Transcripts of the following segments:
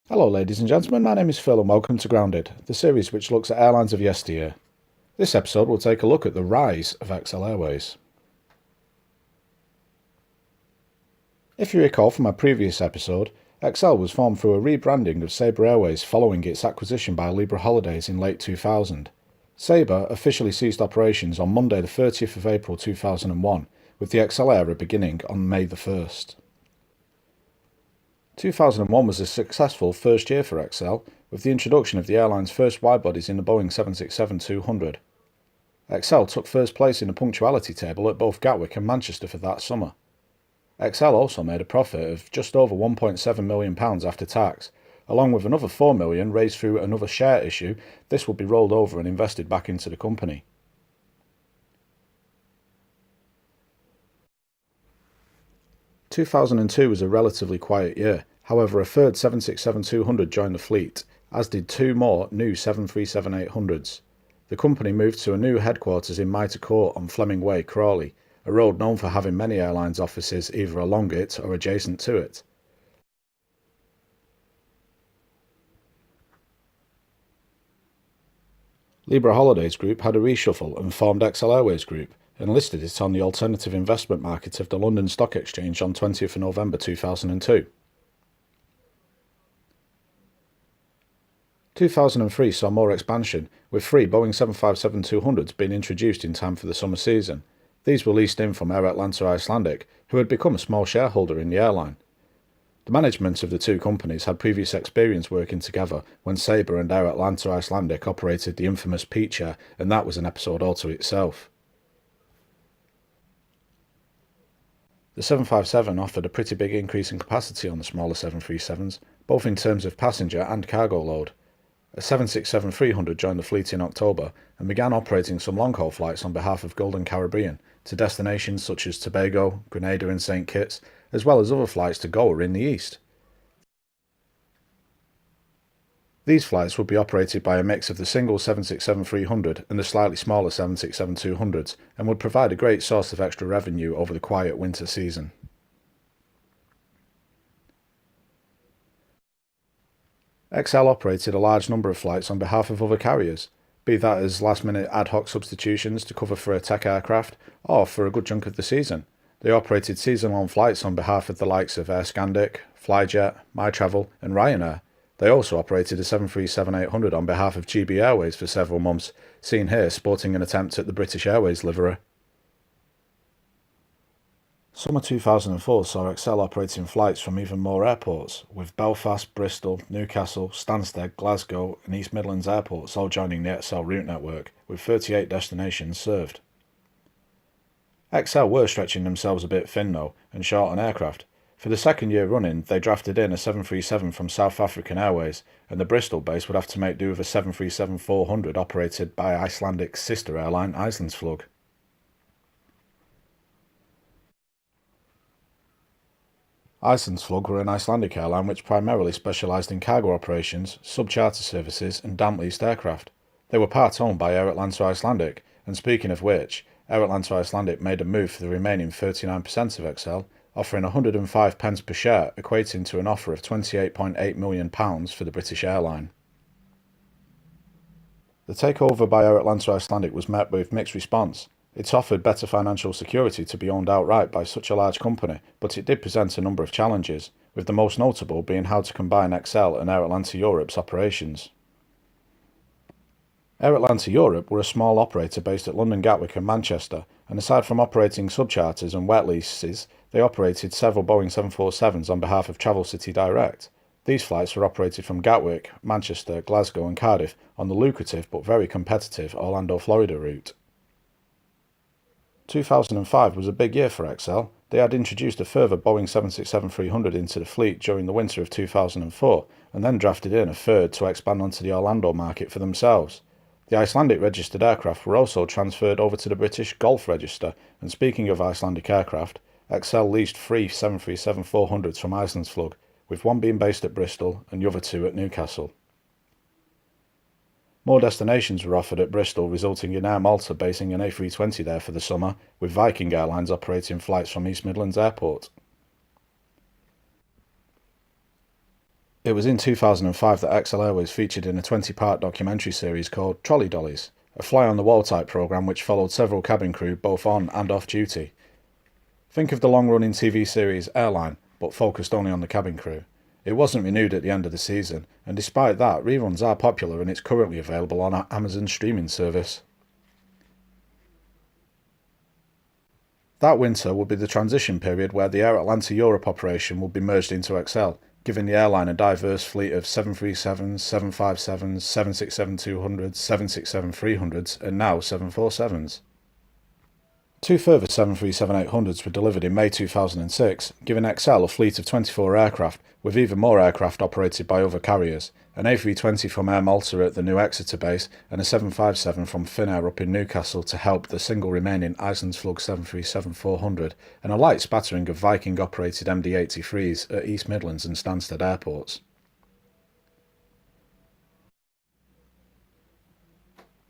Hello, ladies and gentlemen, my name is Phil and welcome to Grounded, the series which looks at airlines of yesteryear. This episode will take a look at the rise of XL Airways. If you recall from my previous episode, XL was formed through a rebranding of Sabre Airways following its acquisition by Libra Holidays in late 2000. Sabre officially ceased operations on Monday the 30th of April 2001, with the XL era beginning on May the 1st. 2001 was a successful first year for XL, with the introduction of the airline's first widebodies in the Boeing 767-200. XL took first place in the punctuality table at both Gatwick and Manchester for that summer. XL also made a profit of just over £1.7 million after tax, along with another £4 million raised through another share issue. This would be rolled over and invested back into the company. "2002 was a relatively quiet year. However, a third 767-200 joined the fleet, as did two more new 737-800s. The company moved to a new headquarters in Mitre Court on Fleming Way, Crawley, a road known for having many airlines offices either along it or adjacent to it. Libra Holidays Group had a reshuffle and formed XL Airways Group, and listed it on the alternative investment market of the London Stock Exchange on 20th of November 2002. 2003 saw more expansion, with three Boeing 757-200s being introduced in time for the summer season. These were leased in from Air Atlanta Icelandic, who had become a small shareholder in the airline. The management of the two companies had previous experience working together when Sabre and Air Atlanta Icelandic operated the infamous Peach Chair, and that was an episode all to itself. The 757 offered a pretty big increase in capacity on the smaller 737s, both in terms of passenger and cargo load. A 767-300 joined the fleet in October and began operating some long-haul flights on behalf of Golden Caribbean to destinations such as Tobago, Grenada and St Kitts, as well as other flights to Goa in the east. These flights would be operated by a mix of the single 767-300 and the slightly smaller 767-200s, and would provide a great source of extra revenue over the quiet winter season. XL operated a large number of flights on behalf of other carriers, be that as last-minute ad hoc substitutions to cover for a tech aircraft, or for a good chunk of the season. They operated season-long flights on behalf of the likes of Air Scandic, Flyjet, MyTravel and Ryanair. They also operated a 737-800 on behalf of GB Airways for several months, seen here sporting an attempt at the British Airways livery. Summer 2004 saw XL operating flights from even more airports, with Belfast, Bristol, Newcastle, Stansted, Glasgow and East Midlands airports all joining the XL route network, with 38 destinations served. XL were stretching themselves a bit thin though, and short on aircraft. For the second year running, they drafted in a 737 from South African Airways, and the Bristol base would have to make do with a 737-400 operated by Icelandic's sister airline Icelandsflug. Icelandsflug were an Icelandic airline which primarily specialised in cargo operations, sub-charter services and damp leased aircraft. They were part owned by Air Atlanta Icelandic, and speaking of which, Air Atlanta Icelandic made a move for the remaining 39% of XL, offering 105 pence per share, equating to an offer of £28.8 million for the British airline. The takeover by Air Atlanta Icelandic was met with mixed response. It offered better financial security to be owned outright by such a large company, but it did present a number of challenges, with the most notable being how to combine XL and Air Atlanta Europe's operations. Air Atlanta Europe were a small operator based at London Gatwick and Manchester, and aside from operating subcharters and wet leases, they operated several Boeing 747s on behalf of Travel City Direct. These flights were operated from Gatwick, Manchester, Glasgow and Cardiff on the lucrative but very competitive Orlando, Florida route. 2005 was a big year for XL. They had introduced a further Boeing 767-300 into the fleet during the winter of 2004, and then drafted in a third to expand onto the Orlando market for themselves. The Icelandic registered aircraft were also transferred over to the British Gulf Register, and speaking of Icelandic aircraft, XL leased three 737-400s from Icelandsflug, with one being based at Bristol and the other two at Newcastle. More destinations were offered at Bristol, resulting in Air Malta basing an A320 there for the summer, with Viking Airlines operating flights from East Midlands Airport. It was in 2005 that XL Airways featured in a 20-part documentary series called Trolley Dollies, a fly-on-the-wall type programme which followed several cabin crew both on and off duty. Think of the long-running TV series Airline, but focused only on the cabin crew. It wasn't renewed at the end of the season, and despite that, reruns are popular and it's currently available on our Amazon streaming service. That winter would be the transition period where the Air Atlanta Europe operation would be merged into XL, giving the airline a diverse fleet of 737s, 757s, 767-200s, 767-300s, and now 747s. Two further 737-800s were delivered in May 2006, giving XL a fleet of 24 aircraft, with even more aircraft operated by other carriers, an A320 from Air Malta at the new Exeter base, and a 757 from Finnair up in Newcastle to help the single remaining Icelandsflug 737-400, and a light spattering of Viking-operated MD-83s at East Midlands and Stansted airports.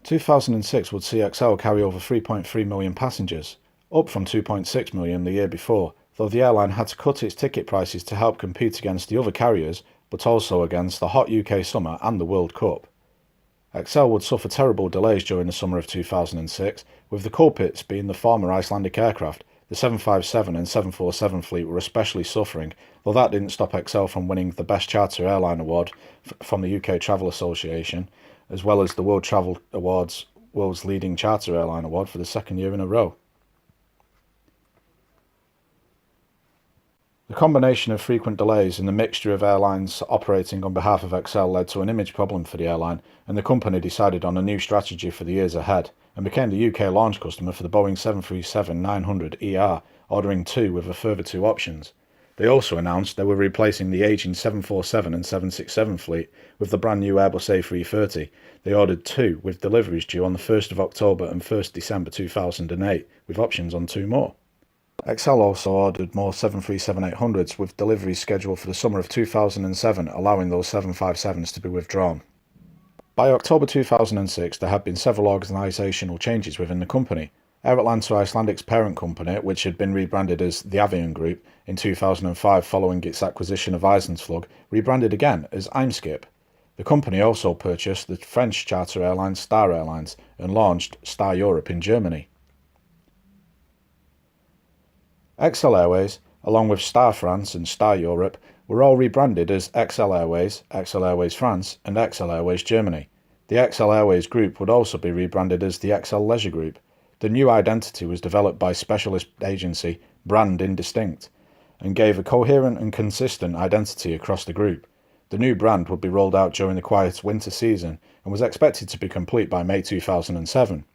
2006 would see XL carry over 3.3 million passengers, up from 2.6 million the year before, though the airline had to cut its ticket prices to help compete against the other carriers, but also against the hot UK summer and the World Cup. XL would suffer terrible delays during the summer of 2006, with the culprits being the former Icelandic aircraft. The 757 and 747 fleet were especially suffering, though that didn't stop XL from winning the Best Charter Airline Award from the UK Travel Association, as well as the World Travel Awards World's Leading Charter Airline Award for the second year in a row. The combination of frequent delays and the mixture of airlines operating on behalf of XL led to an image problem for the airline, and the company decided on a new strategy for the years ahead, and became the UK launch customer for the Boeing 737-900ER, ordering two with a further two options. They also announced they were replacing the aging 747 and 767 fleet with the brand new Airbus A330. They ordered two, with deliveries due on the 1st of October and 1st December 2008, with options on two more. XL also ordered more 737-800s, with deliveries scheduled for the summer of 2007, allowing those 757s to be withdrawn. By October 2006, there had been several organisational changes within the company. Air Atlanta Icelandic's parent company, which had been rebranded as the Avion Group in 2005 following its acquisition of Icelandsflug, rebranded again as Eimskip. The company also purchased the French charter airline Star Airlines and launched Star Europe in Germany. XL Airways, along with Star France and Star Europe, were all rebranded as XL Airways, XL Airways France and XL Airways Germany. The XL Airways Group would also be rebranded as the XL Leisure Group. The new identity was developed by specialist agency Brand Indistinct and gave a coherent and consistent identity across the group. The new brand would be rolled out during the quiet winter season and was expected to be complete by May 2007.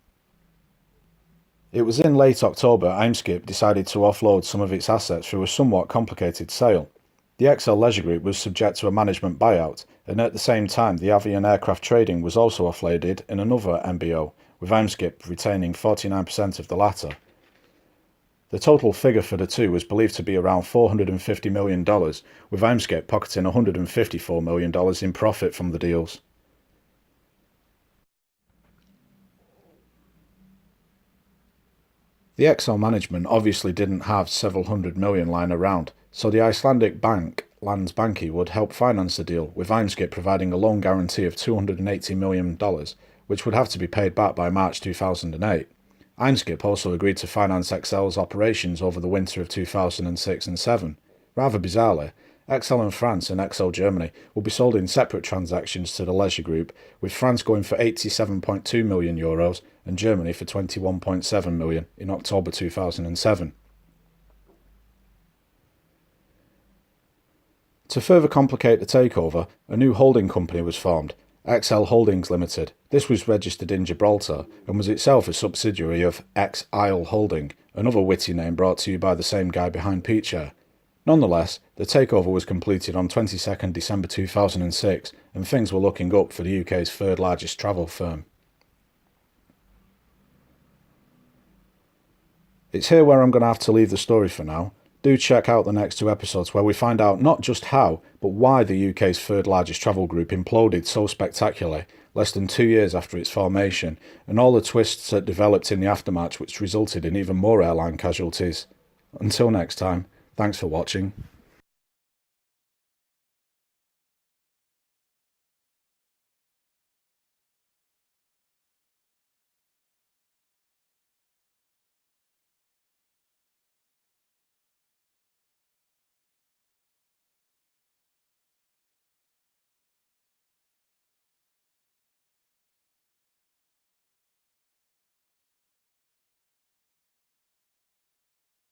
It was in late October Eimskip decided to offload some of its assets through a somewhat complicated sale. The XL Leisure Group was subject to a management buyout, and at the same time the Avion Aircraft Trading was also offloaded in another MBO, with Eimskip retaining 49% of the latter. The total figure for the two was believed to be around $450 million, with Eimskip pocketing $154 million in profit from the deals. The XL management obviously didn't have several hundred million lying around, so the Icelandic bank Landsbanki would help finance the deal, with Eimskip providing a loan guarantee of $280 million, which would have to be paid back by March 2008. Eimskip also agreed to finance XL's operations over the winter of 2006 and 7. Rather bizarrely, XL in France and XL Germany will be sold in separate transactions to the Leisure Group, with France going for €87.2 million and Germany for $21.7 million in October 2007. To further complicate the takeover, a new holding company was formed, XL Holdings Limited. This was registered in Gibraltar and was itself a subsidiary of X-Isle Holding, another witty name brought to you by the same guy behind Peachair. Nonetheless, the takeover was completed on 22nd December 2006 and things were looking up for the UK's third largest travel firm. It's here where I'm going to have to leave the story for now. Do check out the next two episodes where we find out not just how, but why the UK's third largest travel group imploded so spectacularly less than 2 years after its formation, and all the twists that developed in the aftermath which resulted in even more airline casualties. Until next time, thanks for watching.